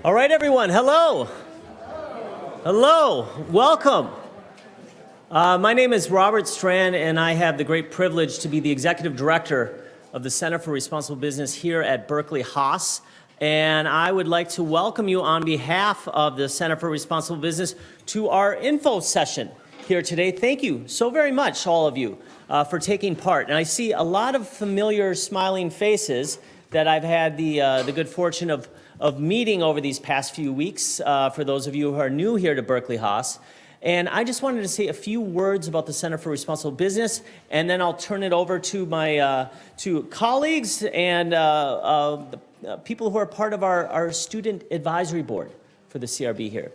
All right, everyone, hello. Hello, welcome. My name is Robert Strand, and I have the great privilege to be the Executive Director of the Center for Responsible Business here at Berkeley Haas. And I would like to welcome you on behalf of the Center for Responsible Business to our info session here today. Thank you so very much, all of you, for taking part. And I see a lot of familiar smiling faces that I've had the good fortune of meeting over these past few weeks, for those of you who are new here to Berkeley Haas. And I just wanted to say a few words about the Center for Responsible Business, and then I'll turn it over to my colleagues and people who are part of our student advisory board for the CRB here.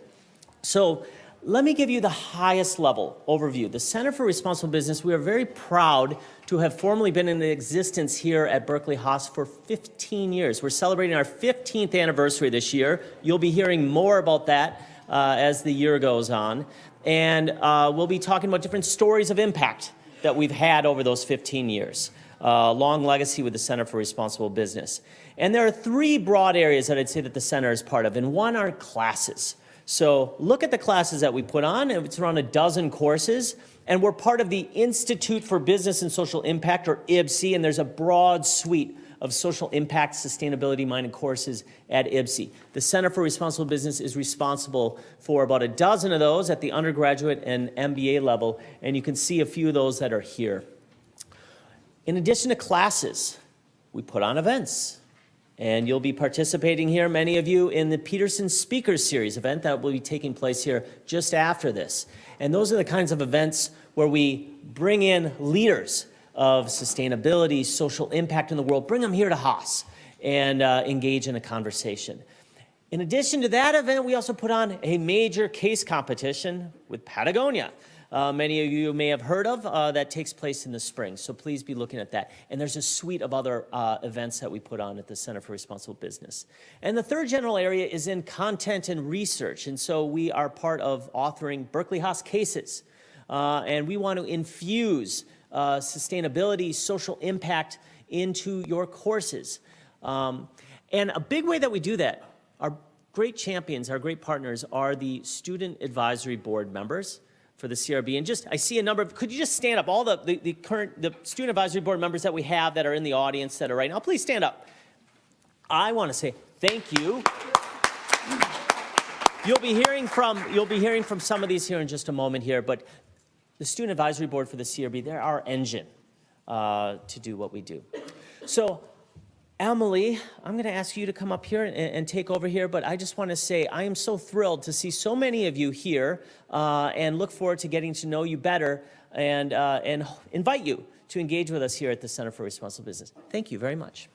So let me give you the highest level overview. The Center for Responsible Business, we are very proud to have formally been in existence here at Berkeley Haas for 15 years. We're celebrating our 15th anniversary this year. You'll be hearing more about that as the year goes on. And we'll be talking about different stories of impact that we've had over those 15 years. Long legacy with the Center for Responsible Business. And there are three broad areas that I'd say that the center is part of, and one are classes. So look at the classes that we put on. It's around a dozen courses, and we're part of the Institute for Business and Social Impact, or IBSE, and there's a broad suite of social impact, sustainability-minded courses at IBSE. The Center for Responsible Business is responsible for about a dozen of those at the undergraduate and MBA level, and you can see a few of those that are here. In addition to classes, we put on events. And you'll be participating here, many of you, in the Peterson Speaker Series event that will be taking place here just after this. And those are the kinds of events where we bring in leaders of sustainability, social impact in the world, bring them here to Haas and engage in a conversation. In addition to that event, we also put on a major case competition with Patagonia. Many of you may have heard of, that takes place in the spring. So please be looking at that. And there's a suite of other events that we put on at the Center for Responsible Business. And the third general area is in content and research. And so we are part of authoring Berkeley Haas cases. And we want to infuse sustainability, social impact into your courses. And a big way that we do that, our great champions, our great partners are the student advisory board members for the CRB. And just, I see a number of, could you just stand up? All the student advisory board members that we have that are in the audience that are right now, please stand up. I want to say thank you. You'll be hearing from some of these here in just a moment here, but the student advisory board for the CRB, they're our engine to do what we do. So Emily, I'm going to ask you to come up here and take over here, but I just want to say I am so thrilled to see so many of you here and look forward to getting to know you better and invite you to engage with us here at the Center for Responsible Business. Thank you very much.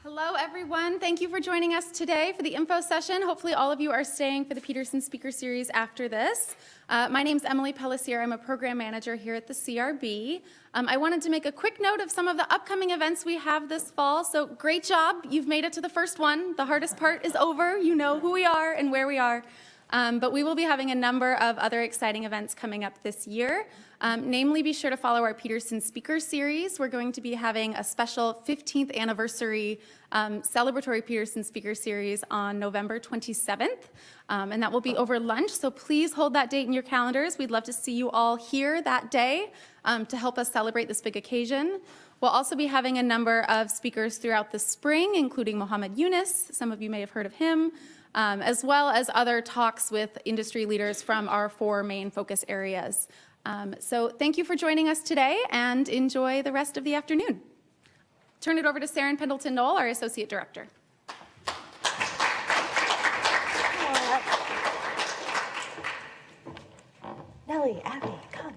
Hello, everyone. Thank you for joining us today for the info session. Hopefully all of you are staying for the Peterson Speaker Series after this. My name's Emily Pellissier. I'm a program manager here at the CRB. I wanted to make a quick note of some of the upcoming events we have this fall. So great job. You've made it to the first one. The hardest part is over. You know who we are and where we are. But we will be having a number of other exciting events coming up this year. Namely, be sure to follow our Peterson Speaker Series. We're going to be having a special 15th anniversary celebratory Peterson Speaker Series on November 27th. And that will be over lunch, so please hold that date in your calendars. We'd love to see you all here that day to help us celebrate this big occasion. We'll also be having a number of speakers throughout the spring, including Mohammed Yunus. Some of you may have heard of him. As well as other talks with industry leaders from our four main focus areas. So thank you for joining us today and enjoy the rest of the afternoon. Turn it over to Saren Pendleton-Knoll, our Associate Director. Nellie, Abby, come.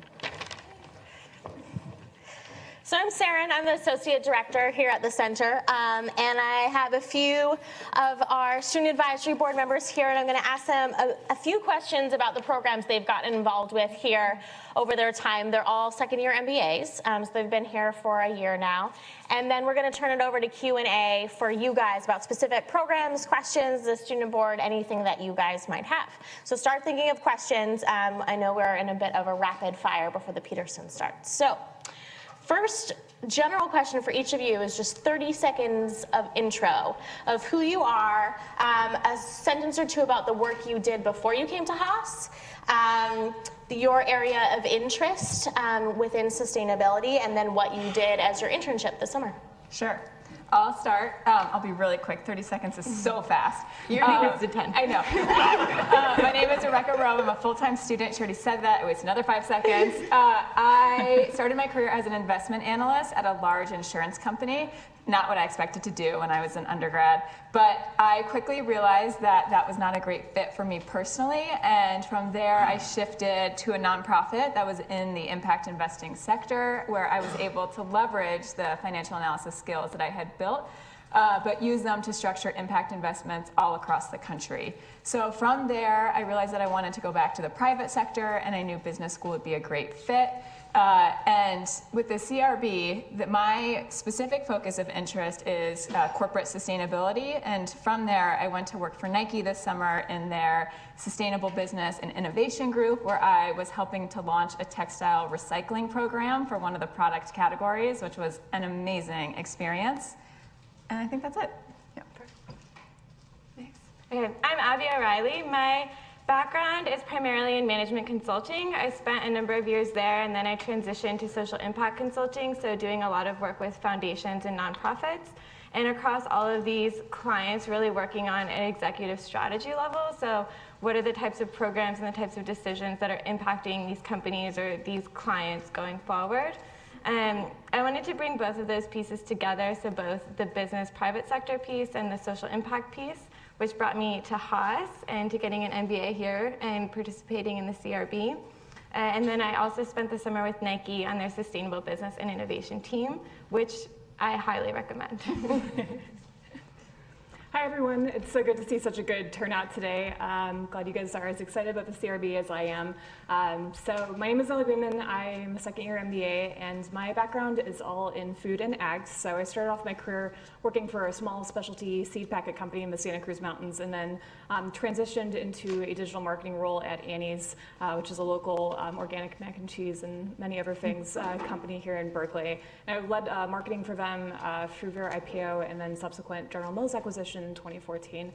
So I'm Saren, I'm the Associate Director here at the Center, and I have a few of our Student Advisory Board members here, and I'm going to ask them a few questions about the programs they've gotten involved with here over their time. They're all second-year MBAs, so they've been here for a year now. And then we're going to turn it over to Q&A for you guys about specific programs, questions, the student board, anything that you guys might have. So start thinking of questions. I know we're in a bit of a rapid fire before the Peterson starts. So first general question for each of you is just 30 seconds of intro of who you are, a sentence or two about the work you did before you came to Haas, your area of interest within sustainability, and then what you did as your internship this summer. Sure. I'll start. I'll be really quick. 30 seconds is so fast. Your name is 10. I know. My name is Rebecca Rome. I'm a full-time student. She already said that. It was another 5 seconds. I started my career as an investment analyst at a large insurance company. Not what I expected to do when I was an undergrad, but I quickly realized that that was not a great fit for me personally, and from there I shifted to a nonprofit that was in the impact investing sector, where I was able to leverage the financial analysis skills that I had built, but use them to structure impact investments all across the country. So from there, I realized that I wanted to go back to the private sector, and I knew business school would be a great fit. And with the CRB, my specific focus of interest is corporate sustainability. And from there, I went to work for Nike this summer in their sustainable business and innovation group, where I was helping to launch a textile recycling program for one of the product categories, which was an amazing experience. And I think that's it. Yeah. Thanks. Okay, I'm Abby O'Reilly. My background is primarily in management consulting. I spent a number of years there, and then I transitioned to social impact consulting, so doing a lot of work with foundations and nonprofits. And across all of these clients, really working on an executive strategy level. So what are the types of programs and the types of decisions that are impacting these companies or these clients going forward? I wanted to bring both of those pieces together, so both the business private sector piece and the social impact piece, which brought me to Haas and to getting an MBA here and participating in the CRB. And then I also spent the summer with Nike on their sustainable business and innovation team, which I highly recommend. Hi everyone, it's so good to see such a good turnout today. Glad you guys are as excited about the CRB as I am. So my name is Ellie Booman. I'm a second year MBA, and my background is all in food and ag. So I started off my career working for a small specialty seed packet company in the Santa Cruz Mountains, and then transitioned into a digital marketing role at Annie's, which is a local organic mac and cheese and many other things company here in Berkeley. And I led marketing for them through their IPO and then subsequent General Mills acquisition in 2014.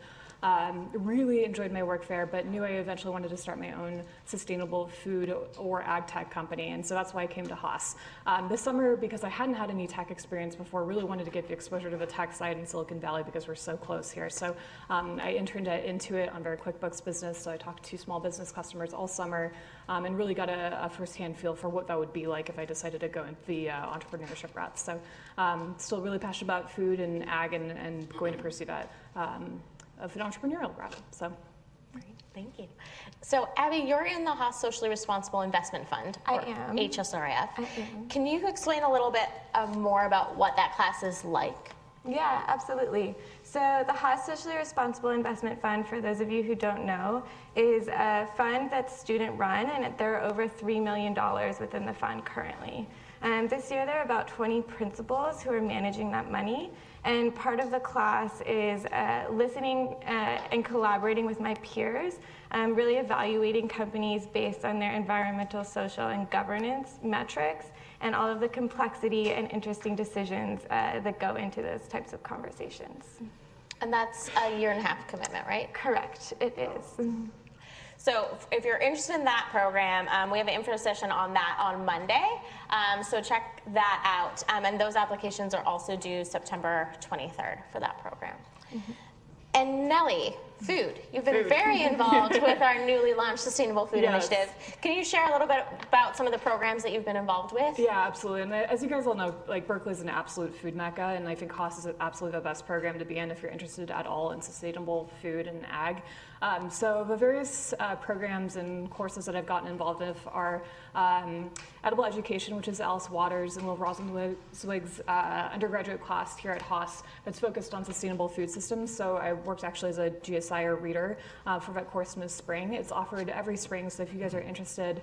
Really enjoyed my work there, but knew I eventually wanted to start my own sustainable food or ag tech company, and so that's why I came to Haas. This summer, because I hadn't had any tech experience before, really wanted to get the exposure to the tech side in Silicon Valley because we're so close here. So I interned at Intuit on their QuickBooks business, so I talked to small business customers all summer and really got a firsthand feel for what that would be like if I decided to go into the entrepreneurship route. So still really passionate about food and ag and going to pursue that of an entrepreneurial route. So. Great, thank you. So Abby, you're in the Haas Socially Responsible Investment Fund, I am. HSRIF. I am. Can you explain a little bit more about what that class is like? Yeah, absolutely. So the Haas Socially Responsible Investment Fund, for those of you who don't know, is a fund that's student run, and there are over $3 million within the fund currently. This year there are about 20 principals who are managing that money, and part of the class is listening and collaborating with my peers, really evaluating companies based on their environmental, social, and governance metrics, and all of the complexity and interesting decisions that go into those types of conversations. And that's a 1.5 year commitment, right? Correct, it is. So if you're interested in that program, we have an info session on that on Monday. So check that out. And those applications are also due September 23rd for that program. Mm-hmm. And Nellie, food. You've been very involved with our newly launched Sustainable Food Initiative. Can you share a little bit about some of the programs that you've been involved with? Yeah, absolutely. And as you guys all know, like Berkeley is an absolute food mecca, and I think Haas is absolutely the best program to be in if you're interested at all in sustainable food and ag. So the various programs and courses that I've gotten involved with are Edible Education, which is Alice Waters and Will Rosenzweig's undergraduate class here at Haas that's focused on sustainable food systems. So I worked actually as a GSI or reader for that course in the spring. It's offered every spring, so if you guys are interested,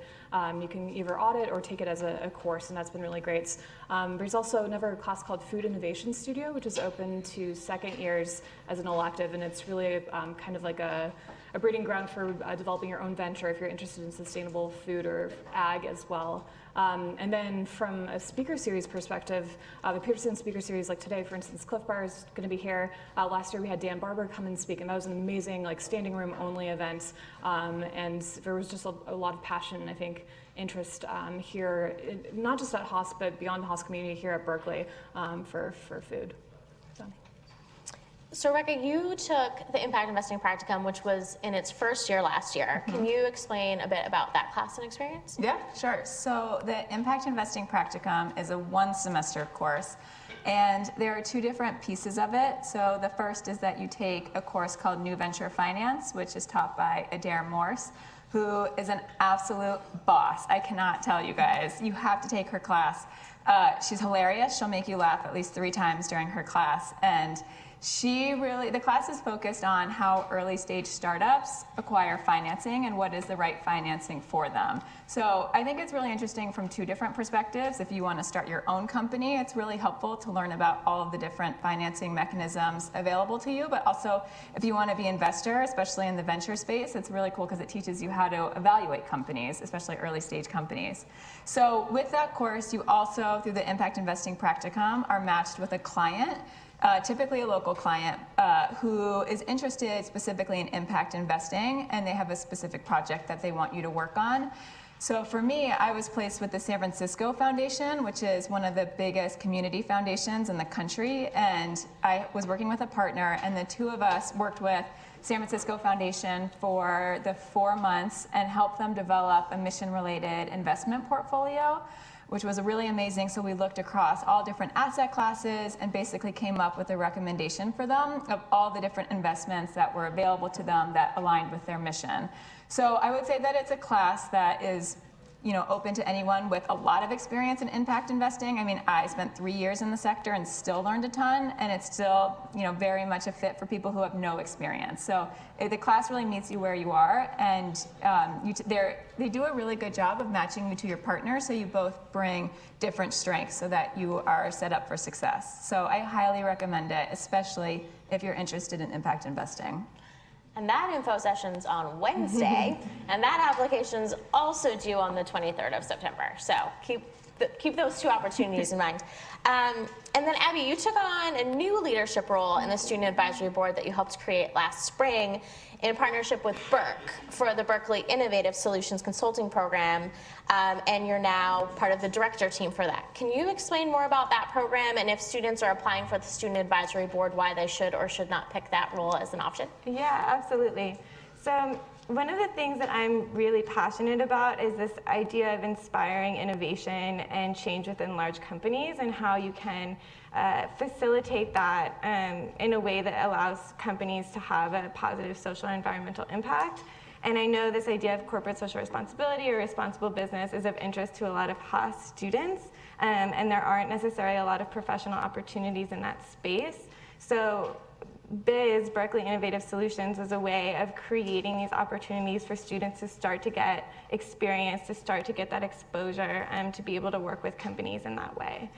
you can either audit or take it as a course, and that's been really great. There's also another class called Food Innovation Studio, which is open to second years as an elective, and it's really kind of like a a breeding ground for developing your own venture if you're interested in sustainable food or ag as well. And then from a speaker series perspective, the Peterson speaker series, like today, for instance, Cliff Bar is going to be here. Last year we had Dan Barber come and speak, and that was an amazing, like, standing room only event. And there was just a lot of passion, I think, interest here, not just at Haas, but beyond the Haas community here at Berkeley for food. So Rebecca, you took the Impact Investing Practicum, which was in its first year last year. Can you explain a bit about that class and experience? Yeah, sure. So the Impact Investing Practicum is a one-semester course, and there are two different pieces of it. So the first is that you take a course called New Venture Finance, which is taught by Adair Morse, who is an absolute boss. I cannot tell you guys. You have to take her class. She's hilarious. She'll make you laugh at least 3 times during her class. And the class is focused on how early stage startups acquire financing and what is the right financing for them. So I think it's really interesting from 2 different perspectives. If you want to start your own company, it's really helpful to learn about all of the different financing mechanisms available to you. But also, if you want to be an investor, especially in the venture space, it's really cool because it teaches you how to evaluate companies, especially early stage companies. So with that course, you also, through the Impact Investing Practicum, are matched with a client, typically a local client who is interested specifically in impact investing, and they have a specific project that they want you to work on. So for me, I was placed with the San Francisco Foundation, which is one of the biggest community foundations in the country, and I was working with a partner, and the 2 of us worked with San Francisco Foundation for the 4 months and helped them develop a mission-related investment portfolio, which was really amazing. So we looked across all different asset classes and basically came up with a recommendation for them of all the different investments that were available to them that aligned with their mission. So I would say that it's a class that is, open to anyone with a lot of experience in impact investing. I mean, I spent 3 years in the sector and still learned a ton, and it's still, very much a fit for people who have no experience. So the class really meets you where you are, and they do a really good job of matching you to your partner, so you both bring different strengths so that you are set up for success. So I highly recommend it, especially if you're interested in impact investing. And that info session's on Wednesday, and that application's also due on the 23rd of September. So keep those 2 opportunities in mind. And then Abby, you took on a new leadership role in the Student Advisory Board that you helped create last spring in partnership with Berkeley for the Berkeley Innovative Solutions Consulting Program, and you're now part of the director team for that. Can you explain more about that program, and if students are applying for the Student Advisory Board, why they should or should not pick that role as an option? Yeah, absolutely. So one of the things that I'm really passionate about is this idea of inspiring innovation and change within large companies, and how you can facilitate that in a way that allows companies to have a positive social and environmental impact. And I know this idea of corporate social responsibility or responsible business is of interest to a lot of Haas students, and there aren't necessarily a lot of professional opportunities in that space. So BIZ, Berkeley Innovative Solutions, is a way of creating these opportunities for students to start to get experience, to start to get that exposure, to be able to work with companies in that way.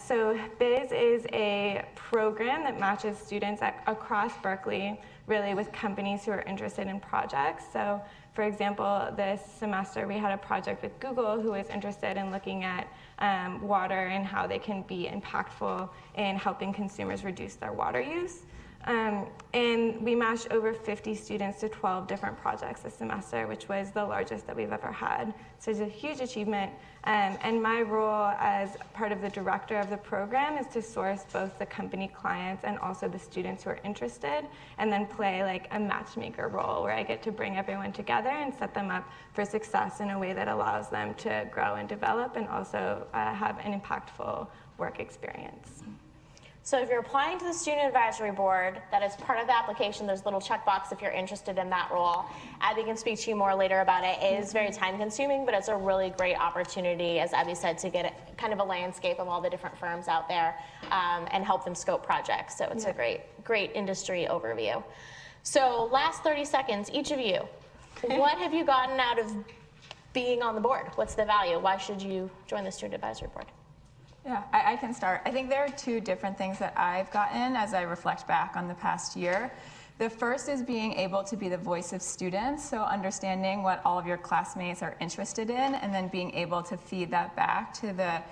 So BIZ is a program that matches students across Berkeley really with companies who are interested in projects. So for example, this semester we had a project with Google who is interested in looking at water and how they can be impactful in helping consumers reduce their water use. And we matched over 50 students to 12 different projects this semester, which was the largest that we've ever had. So it's a huge achievement. And my role as part of the director of the program is to source both the company clients and also the students who are interested, and then play like a matchmaker role where I get to bring everyone together and set them up for success in a way that allows them to grow and develop and also have an impactful work experience. So if you're applying to the Student Advisory Board, that is part of the application. There's a little checkbox if you're interested in that role. Abby can speak to you more later about it. It is very time consuming, but it's a really great opportunity, as Abby said, to get kind of a landscape of all the different firms out there and help them scope projects. So it's a great industry overview. So last 30 seconds, each of you, what have you gotten out of being on the board? What's the value? Why should you join the Student Advisory Board? Yeah, I can start. I think there are 2 different things that I've gotten as I reflect back on the past year. The first is being able to be the voice of students, so understanding what all of your classmates are interested in, and then being able to feed that back to the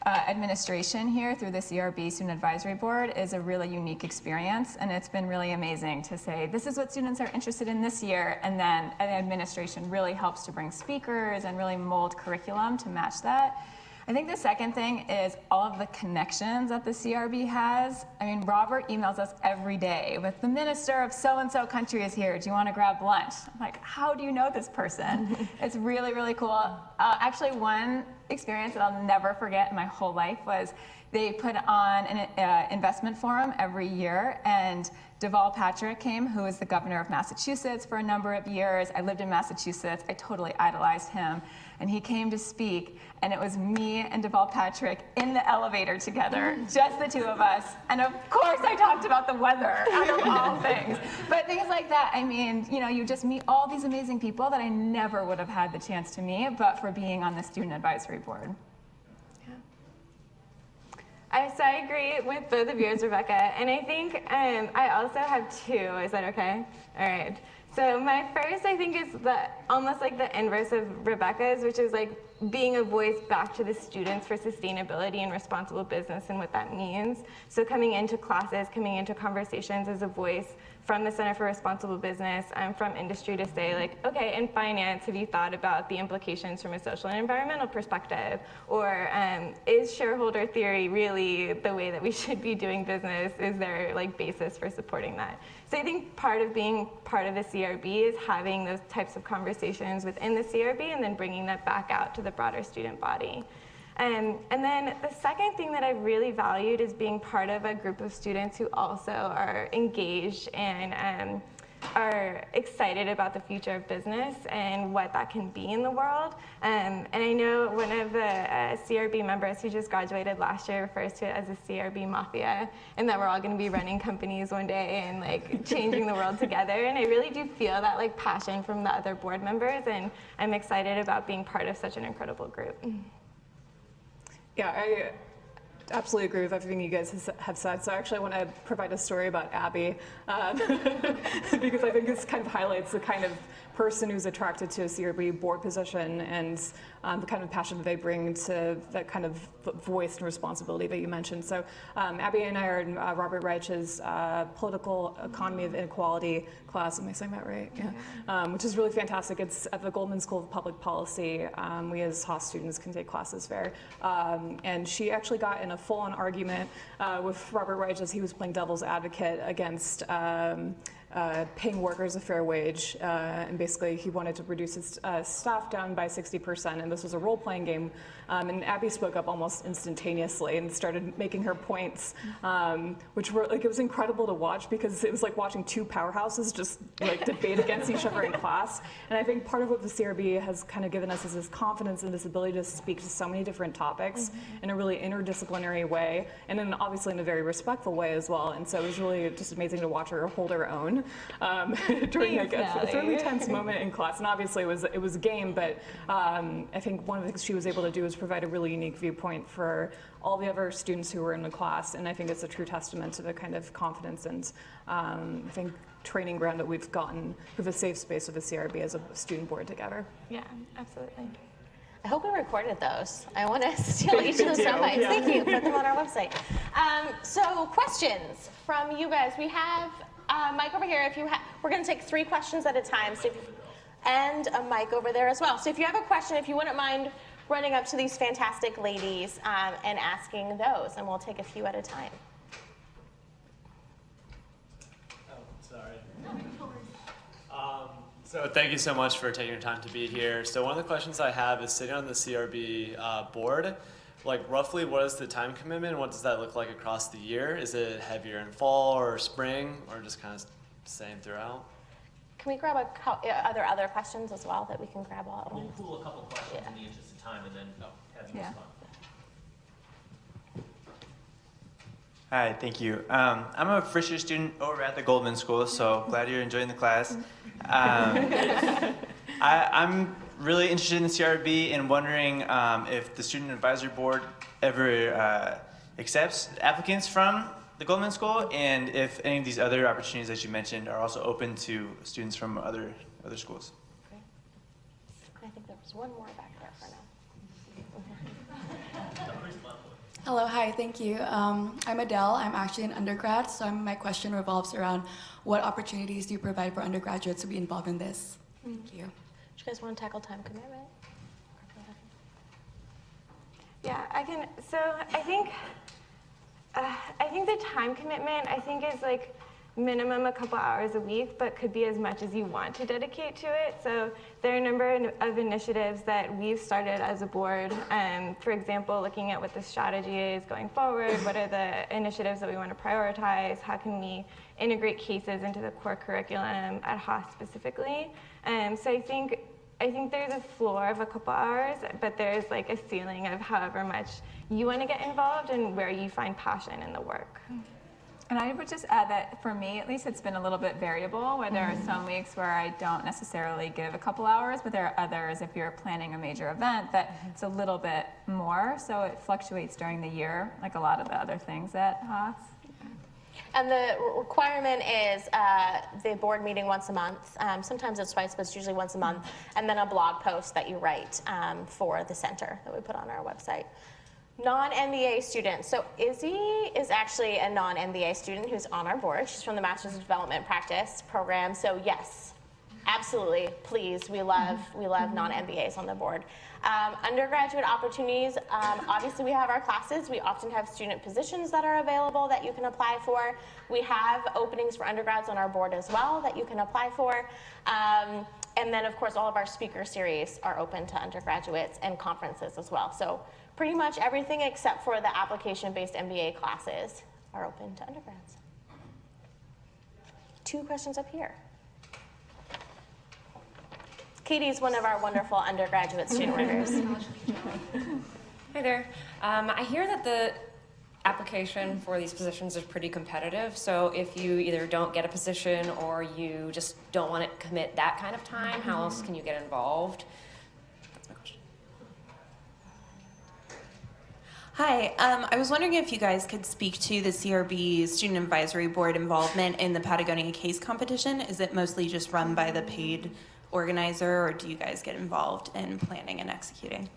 administration here through the CRB Student Advisory Board is a really unique experience, and it's been really amazing to say, this is what students are interested in this year, and then the administration really helps to bring speakers and really mold curriculum to match that. I think the second thing is all of the connections that the CRB has. I mean, Robert emails us every day with the minister of so-and-so country is here. Do you want to grab lunch? I'm like, how do you know this person? It's really, really cool. Actually, one experience that I'll never forget in my whole life was they put on an investment forum every year, and Deval Patrick came, who was the governor of Massachusetts for a number of years. I lived in Massachusetts. I totally idolized him. And he came to speak, and it was me and Deval Patrick in the elevator together, just the two of us. And of course, I talked about the weather, out of all things. But things like that, I mean, you know, you just meet all these amazing people that I never would have had the chance to meet, but for being on the Student Advisory Board. So I agree with both of yours, Rebecca, and I think I also have two. Is that okay? All right. So my first, I think, is almost like the inverse of Rebecca's, which is like being a voice back to the students for sustainability and responsible business and what that means. So coming into classes, coming into conversations as a voice from the Center for Responsible Business, from industry to say, like, okay, in finance, have you thought about the implications from a social and environmental perspective? Or is shareholder theory really the way that we should be doing business? Is there like basis for supporting that? So I think part of being part of the CRB is having those types of conversations within the CRB and then bringing that back out to the broader student body. And then the second thing that I really valued is being part of a group of students who also are engaged and are excited about the future of business and what that can be in the world. And I know one of the CRB members who just graduated last year refers to it as the CRB mafia, and that we're all going to be running companies one day and like changing the world together. And I really do feel that like passion from the other board members, and I'm excited about being part of such an incredible group. Yeah, I absolutely agree with everything you guys have said. So actually I want to provide a story about Abby because I think this kind of highlights the kind of person who's attracted to a CRB board position and the kind of passion that they bring to that kind of voice and responsibility that you mentioned. So Abby and I are in Robert Reich's Political Economy of Inequality class. Am I saying that right? Yeah. Which is really fantastic. It's at the Goldman School of Public Policy. We as Haas students can take classes there. And she actually got in a full-on argument with Robert Reich as he was playing devil's advocate against paying workers a fair wage, and basically he wanted to reduce his staff down by 60%, and this was a role-playing game, and Abby spoke up almost instantaneously and started making her points, which were like, it was incredible to watch because it was like watching two powerhouses just like debate against each other in class. And I think part of what the CRB has kind of given us is this confidence and this ability to speak to so many different topics in a really interdisciplinary way, and then obviously in a very respectful way as well. And so it was really just amazing to watch her hold her own during like a really tense moment in class. And obviously it was a game, but I think one of the things she was able to do is provide a really unique viewpoint for all the other students who were in the class. And I think it's a true testament to the kind of confidence and I think training ground that we've gotten with a safe space with the CRB as a student board together. Yeah, absolutely. I hope we recorded those. I want to steal each of those sound bites. Yeah. Thank you. Put them on our website. So questions from you guys. We have a mic over here. We're going to take 3 questions at a time. So and a mic over there as well. So if you have a question, if you wouldn't mind running up to these fantastic ladies and asking those, and we'll take a few at a time. So thank you so much for taking your time to be here. So one of the questions I have is sitting on the CRB board, like roughly what is the time commitment? What does that look like across the year? Is it heavier in fall or spring or just kind of same throughout? Can we grab are there other questions as well that we can grab all at We'll once? pool a couple questions in the interest of time and then have you respond. Hi, thank you. I'm a first year student over at the Goldman School, so glad you're enjoying the class. I'm really interested in the CRB and wondering if the Student Advisory Board ever accepts applicants from the Goldman School, and if any of these other opportunities that you mentioned are also open to students from other schools. Okay. I think there was one more back there for now. Hello, hi, thank you. I'm Adele. I'm actually an undergrad, so my question revolves around what opportunities do you provide for undergraduates to be involved in this? Thank you. Do you guys want to tackle time commitment? Yeah, I can. So I think the time commitment, I think, is like minimum a couple hours a week, but could be as much as you want to dedicate to it. So there are a number of initiatives that we've started as a board. For example, looking at what the strategy is going forward, what are the initiatives that we want to prioritize, how can we integrate cases into the core curriculum at Haas specifically. So I think there's a floor of a couple hours, but there's like a ceiling of however much you want to get involved and where you find passion in the work. And I would just add that for me, at least, it's been a little bit variable, where there are some weeks where I don't necessarily give a couple hours, but there are others, if you're planning a major event, that it's a little bit more. So it fluctuates during the year, like a lot of the other things at Haas. And the requirement is the board meeting once a month. Sometimes it's twice, but it's usually once a month. And then a blog post that you write for the center that we put on our website. Non-MBA students. So Izzy is actually a non-MBA student who's on our board. She's from the Master's of Development Practice program. So yes, absolutely, please. We love non-MBAs on the board. Undergraduate opportunities, obviously we have our classes. We often have student positions that are available that you can apply for. We have openings for undergrads on our board as well that you can apply for. And then of course all of our speaker series are open to undergraduates and conferences as well. So pretty much everything except for the application-based MBA classes are open to undergrads. 2 questions up here. Katie's one of our wonderful undergraduate student writers. Hi there. I hear that the application for these positions is pretty competitive, so if you either don't get a position or you just don't want to commit that kind of time, how else can you get involved? That's my question. Hi, I was wondering if you guys could speak to the CRB Student Advisory Board involvement in the Patagonia case competition. Is it mostly just run by the paid organizer, or do you guys get involved in planning and executing?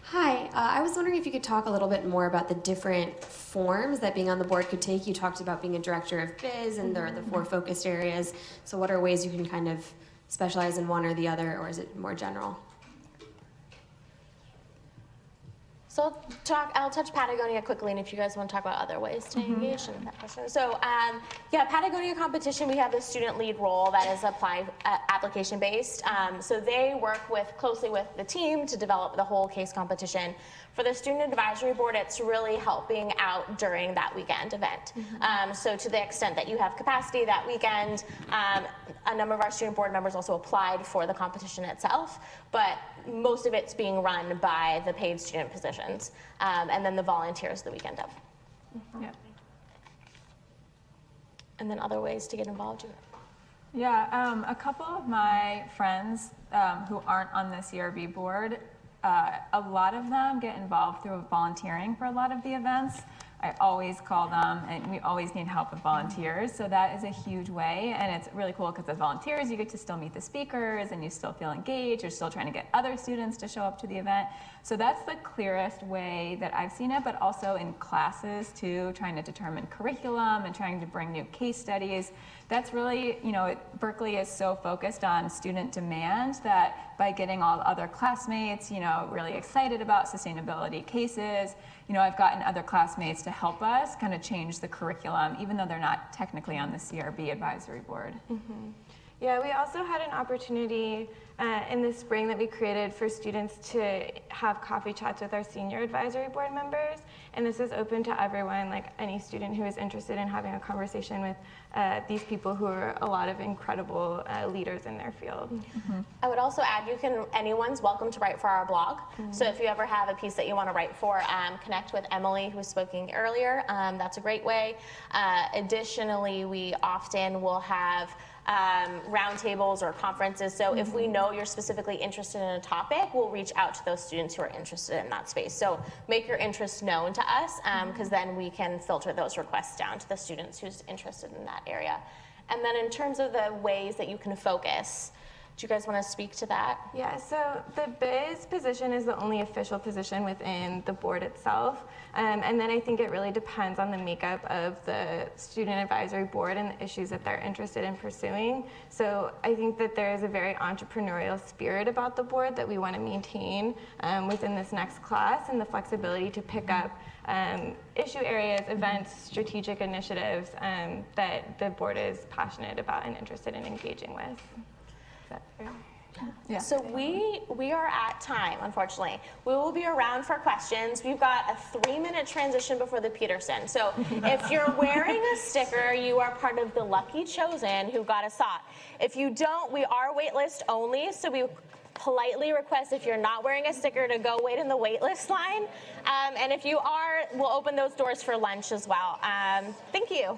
Hi, I was wondering if you could talk a little bit more about the different forms that being on the board could take. You talked about being a director of biz, and there are the 4 focused areas. So what are ways you can kind of specialize in one or the other, or is it more general? So I'll touch Patagonia quickly, and if you guys want to talk about other ways to engage in that question. So yeah, Patagonia competition, we have a student lead role that is application based. So they work closely with the team to develop the whole case competition. For the student advisory board, it's really helping out during that weekend event. So to the extent that you have capacity that weekend, a number of our student board members also applied for the competition itself, but most of it's being run by the paid student positions, and then the volunteers the weekend of. Yeah. And then other ways to get involved. Yeah, a couple of my friends who aren't on the CRB board, a lot of them get involved through volunteering for a lot of the events. I always call them, and we always need help with volunteers, so that is a huge way, and it's really cool because as volunteers you get to still meet the speakers and you still feel engaged. You're still trying to get other students to show up to the event. So that's the clearest way that I've seen it, but also in classes too, trying to determine curriculum and trying to bring new case studies. That's really, Berkeley is so focused on student demand that by getting all the other classmates, really excited about sustainability cases, I've gotten other classmates to help us kind of change the curriculum, even though they're not technically on the CRB advisory board. Yeah, we also had an opportunity in the spring that we created for students to have coffee chats with our senior advisory board members. And this is open to everyone, like any student who is interested in having a conversation with these people who are a lot of incredible leaders in their field. I would also add, anyone's welcome to write for our blog. So if you ever have a piece that you want to write for, connect with Emily, who was speaking earlier. That's a great way. Additionally, we often will have roundtables or conferences. So if we know you're specifically interested in a topic, we'll reach out to those students who are interested in that space. So make your interest known to us, because then we can filter those requests down to the students who's interested in that area. And then in terms of the ways that you can focus, do you guys want to speak to that? Yeah, so the biz position is the only official position within the board itself. And then I think it really depends on the makeup of the student advisory board and the issues that they're interested in pursuing. So I think that there is a very entrepreneurial spirit about the board that we want to maintain within this next class, and the flexibility to pick up issue areas, events, strategic initiatives that the board is passionate about and interested in engaging with. Is that fair? Yeah. So we are at time, unfortunately. We will be around for questions. We've got a 3-minute transition before the Peterson. So if you're wearing a sticker, you are part of the lucky chosen who got a SOT. If you don't, we are waitlist only, so we politely request, if you're not wearing a sticker, to go wait in the waitlist line. And if you are, we'll open those doors for lunch as well. Thank you.